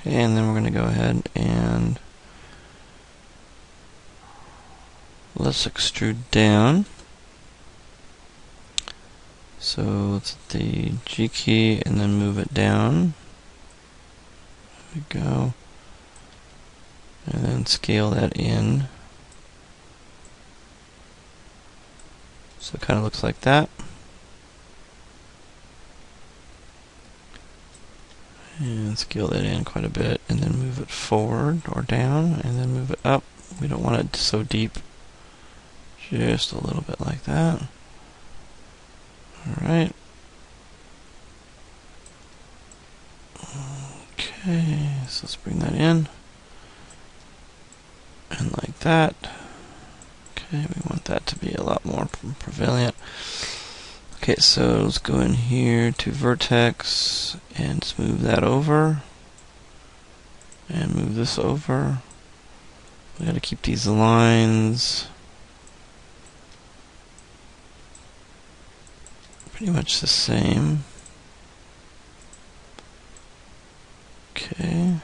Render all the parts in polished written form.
Okay, and then we're going to go ahead and let's extrude down. So let's hit the G key and then move it down. There we go. And then scale that in. So it kind of looks like that. And scale that in quite a bit, and then move it forward or down, and then move it up. We don't want it so deep. Just a little bit like that. Alright. Okay, so let's bring that in. And like that. Okay, we want that to be a lot more prevalent. Okay, so let's go in here to vertex and smooth that over. And move this over. We gotta keep these lines pretty much the same. Okay,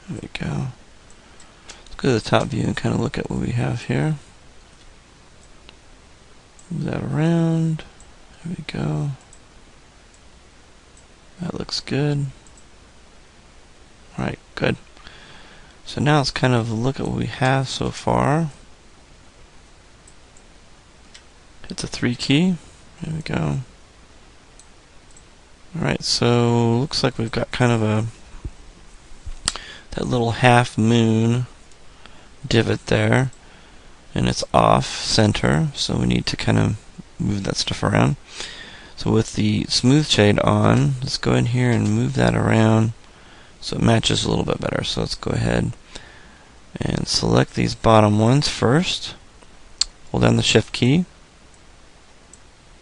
there we go. Let's go to the top view and kind of look at what we have here. Move that around. There we go. That looks good. Alright, good. So now let's kind of look at what we have so far. Hit the 3 key. There we go. Alright, so looks like we've got kind of that little half moon divot there, and it's off center, so we need to kind of move that stuff around. So with the smooth shade on, let's go in here and move that around so it matches a little bit better. So let's go ahead and select these bottom ones first. Hold down the shift key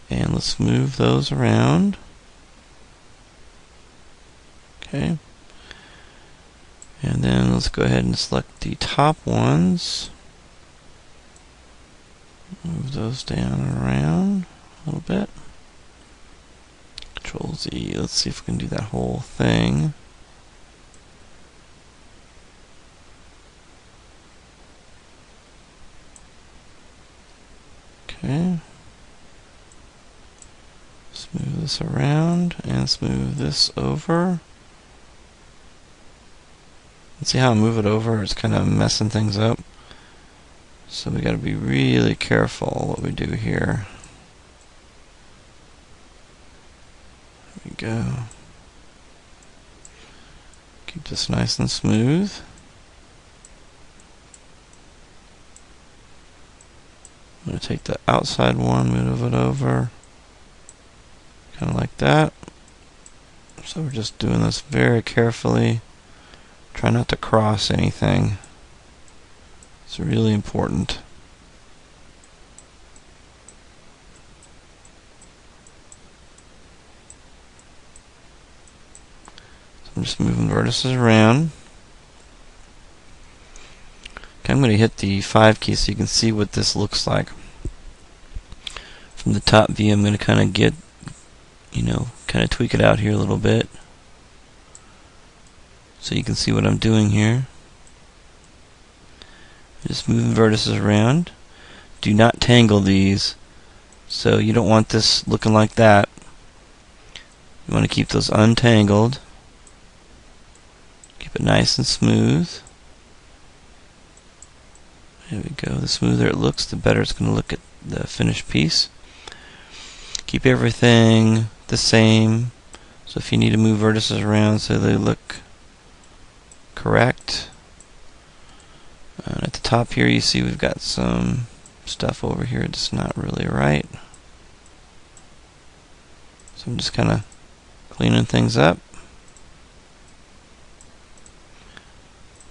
and let's move those around. Okay. And then let's go ahead and select the top ones. Move those down and around a little bit. Control Z. Let's see if we can do that whole thing. Okay. Smooth this around and smooth this over. See how I move it over? It's kind of messing things up. So we got to be really careful what we do here. There we go. Keep this nice and smooth. I'm going to take the outside one, move it over. Kind of like that. So we're just doing this very carefully. Try not to cross anything. It's really important. So I'm just moving vertices around. Okay, I'm going to hit the 5 key so you can see what this looks like. From the top view, I'm going to kind of get, kind of tweak it out here a little bit. So you can see what I'm doing here. Just moving vertices around. Do not tangle these. So you don't want this looking like that. You want to keep those untangled. Keep it nice and smooth. There we go. The smoother it looks, the better it's going to look at the finished piece. Keep everything the same. So if you need to move vertices around so they look correct. At the top here you see we've got some stuff over here that's not really right. So I'm just kind of cleaning things up.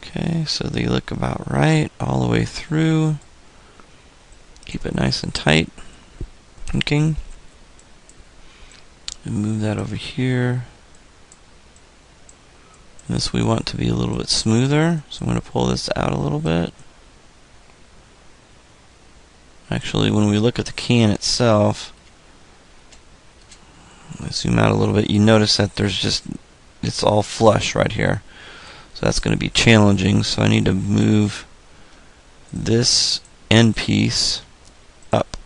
Okay, so they look about right all the way through. Keep it nice and tight. Okay. And move that over here. And this we want to be a little bit smoother, so I'm going to pull this out a little bit. Actually, when we look at the can itself, let's zoom out a little bit, you notice that there's just, it's all flush right here. So that's going to be challenging. So I need to move this end piece up.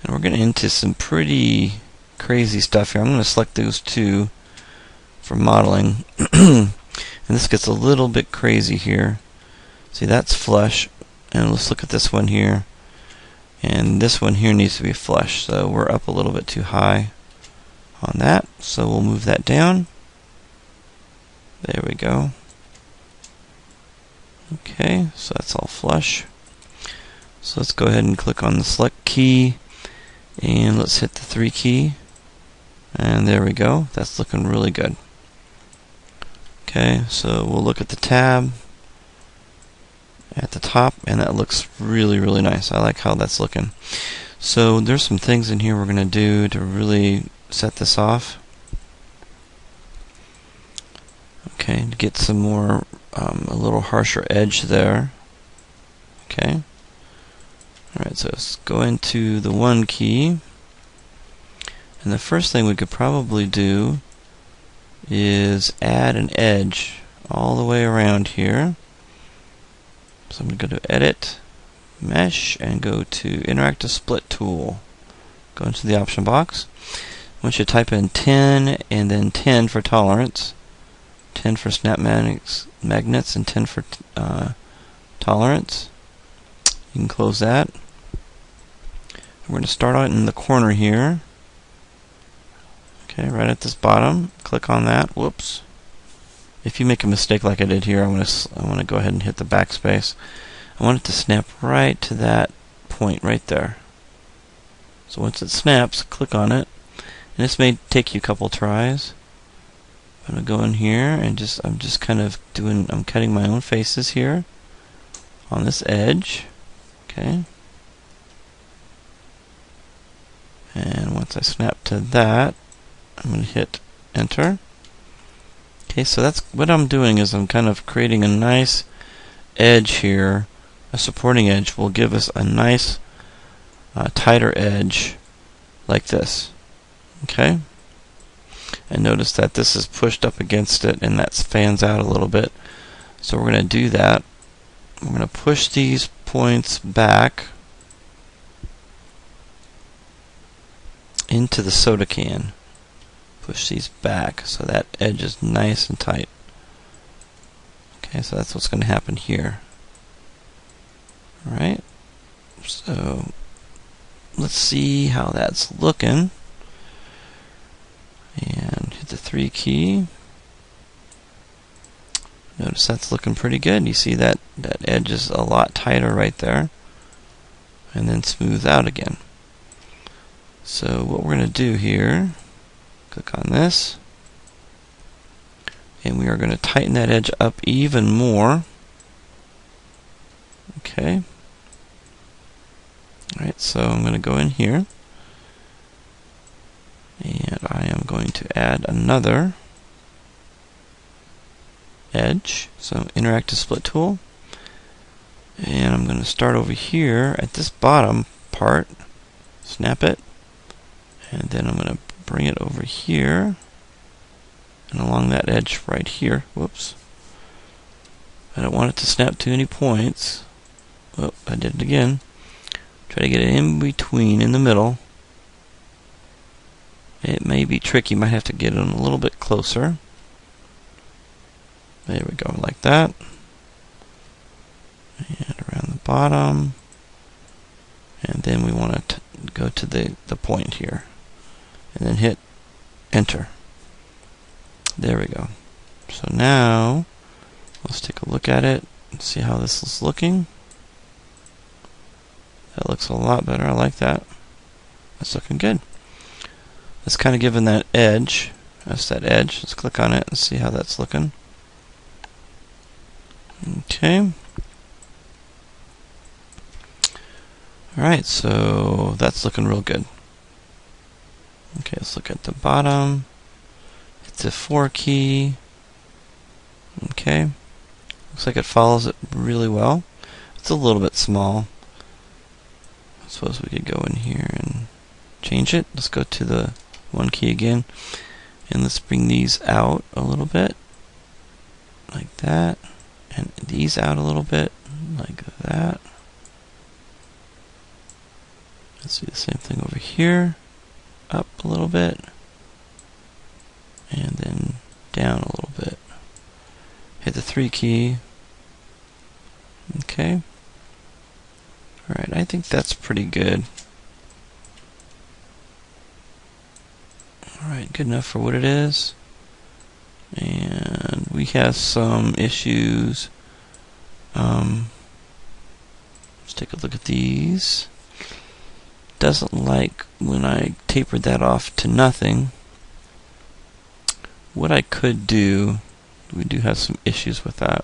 And we're getting into some pretty crazy stuff here. I'm going to select those two for modeling. And this gets a little bit crazy here. See, that's flush. And let's look at this one here. And this one here needs to be flush. So we're up a little bit too high on that. So we'll move that down. There we go. Okay, so that's all flush. So let's go ahead and click on the select key. And let's hit the 3 key. And there we go. That's looking really good. Okay, so we'll look at the tab at the top, and that looks really, really nice. I like how that's looking. So there's some things in here we're going to do to really set this off. Okay, to get some more, a little harsher edge there. Okay. Alright, so let's go into the 1 key. And the first thing we could probably do is add an edge all the way around here. So I'm going to go to Edit, Mesh, and go to Interactive Split Tool. Go into the option box. I want you to type in 10 and then 10 for tolerance, 10 for snap magnets, and 10 for tolerance. You can close that. We're going to start out in the corner here. Okay, right at this bottom. Click on that. Whoops. If you make a mistake like I did here, I want to go ahead and hit the backspace. I want it to snap right to that point right there. So once it snaps, click on it. And this may take you a couple tries. I'm going to go in here and I'm just kind of I'm cutting my own faces here on this edge. Okay. And once I snap to that, I'm going to hit Enter. Okay, so that's what I'm doing is I'm kind of creating a nice edge here. A supporting edge will give us a nice tighter edge like this. Okay? And notice that this is pushed up against it and that fans out a little bit. So we're going to do that. We're going to push these points back into the soda can. Push these back so that edge is nice and tight. Okay, so that's what's going to happen here. Alright, so let's see how that's looking. And hit the 3 key. Notice that's looking pretty good. You see that edge is a lot tighter right there. And then smooth out again. So what we're going to do here, click on this, and we are going to tighten that edge up even more. Okay. Alright, so I'm going to go in here, and I am going to add another edge. So Interactive Split Tool, and I'm going to start over here at this bottom part, snap it, and then I'm going to bring it over here and along that edge right here. Whoops. I don't want it to snap to any points. Oh, I did it again. Try to get it in between, in the middle. It may be tricky. You might have to get it a little bit closer. There we go, like that. And around the bottom. And then we want to go to the point here. And then hit Enter. There we go. So now, let's take a look at it and see how this is looking. That looks a lot better. I like that. That's looking good. It's kind of giving that edge. That's that edge. Let's click on it and see how that's looking. Okay. Alright, so that's looking real good. Okay, let's look at the bottom. Hit the 4 key. Okay. Looks like it follows it really well. It's a little bit small. I suppose we could go in here and change it. Let's go to the 1 key again. And let's bring these out a little bit. like that, and these out a little bit, like that. Let's do the same thing over here, up a little bit, and then down a little bit. Hit the 3 key. Okay. Alright, I think that's pretty good. Alright, good enough for what it is. And we have some issues. Let's take a look at these. Doesn't like when I tapered that off to nothing. What I could do, we do have some issues with that.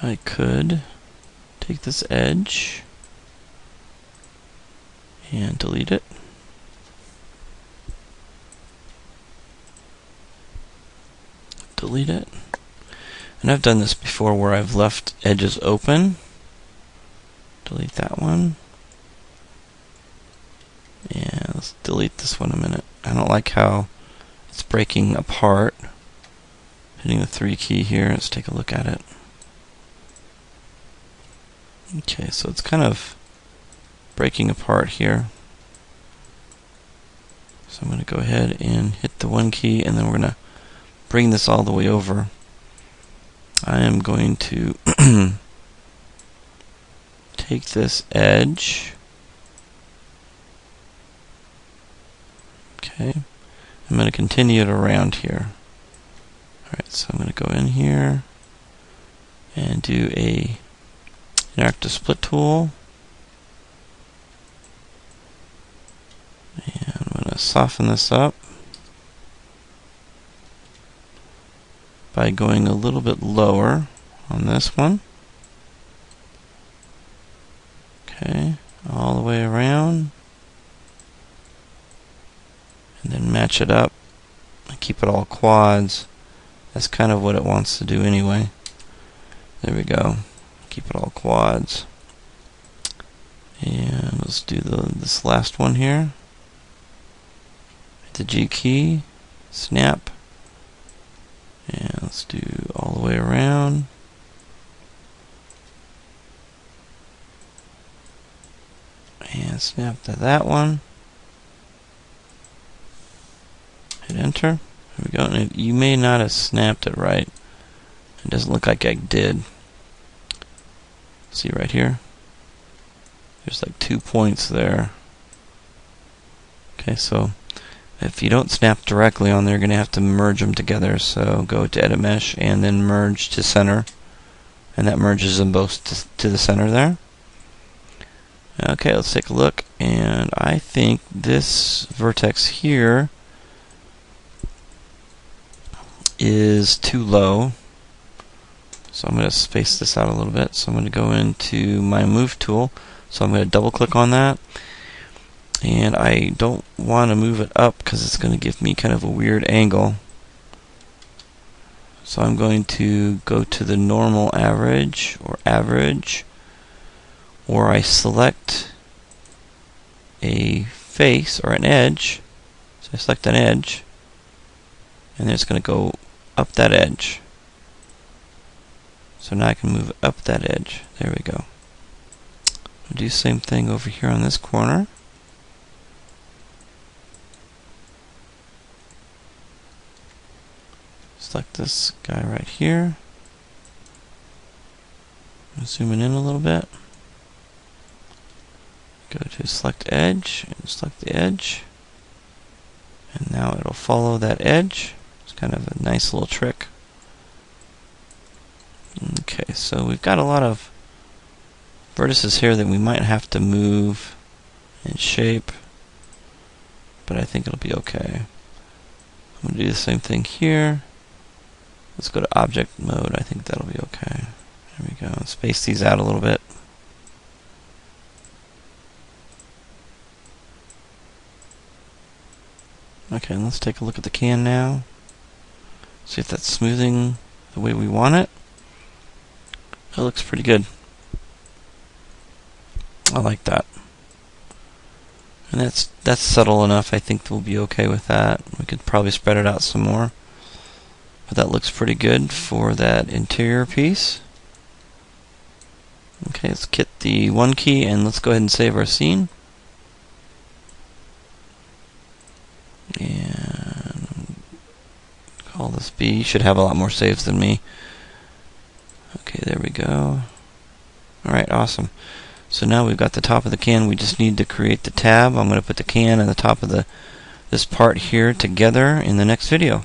I could take this edge and delete it. Delete it. And I've done this before where I've left edges open. Delete that one. And let's delete this one a minute. I don't like how it's breaking apart. Hitting the 3 key here. Let's take a look at it. Okay, so it's kind of breaking apart here. So I'm going to go ahead and hit the 1 key, and then we're going to bring this all the way over. I am going to take this edge. Okay. I'm going to continue it around here. Alright, so I'm going to go in here and do a interactive split tool. And I'm going to soften this up by going a little bit lower on this one. Okay, all the way around. And then match it up and keep it all quads. That's kind of what it wants to do anyway. There we go. Keep it all quads. And let's do this last one here. Hit the G key, snap, and let's do all the way around. And snap to that one. Hit enter. There we go. And you may not have snapped it right. It doesn't look like I did. See right here? There's like 2 points there. Okay, so if you don't snap directly on there, you're going to have to merge them together. So go to Edit Mesh and then merge to center. And that merges them both to the center there. Okay, let's take a look. And I think this vertex here is too low. So I'm going to space this out a little bit. So I'm going to go into my move tool. So I'm going to double click on that. And I don't want to move it up because it's going to give me kind of a weird angle. So I'm going to go to the normal average, or I select a face or an edge. So I select an edge, and then it's going to go up that edge. So now I can move up that edge. There we go. I'll do the same thing over here on this corner. Select this guy right here. Zoom it in a little bit. Go to select edge and select the edge. And now it'll follow that edge. It's kind of a nice little trick. Okay, so we've got a lot of vertices here that we might have to move and shape, but I think it'll be okay. I'm going to do the same thing here. Let's go to object mode. I think that'll be okay. There we go. Space these out a little bit. Okay, let's take a look at the can now. See if that's smoothing the way we want it. It looks pretty good. I like that. And that's subtle enough. I think we'll be okay with that. We could probably spread it out some more. But that looks pretty good for that interior piece. Okay, let's get the 1 key and let's go ahead and save our scene. And call this B. You should have a lot more saves than me. Okay, there we go. Alright, awesome. So now we've got the top of the can. We just need to create the tab. I'm going to put the can and the top of this part here together in the next video.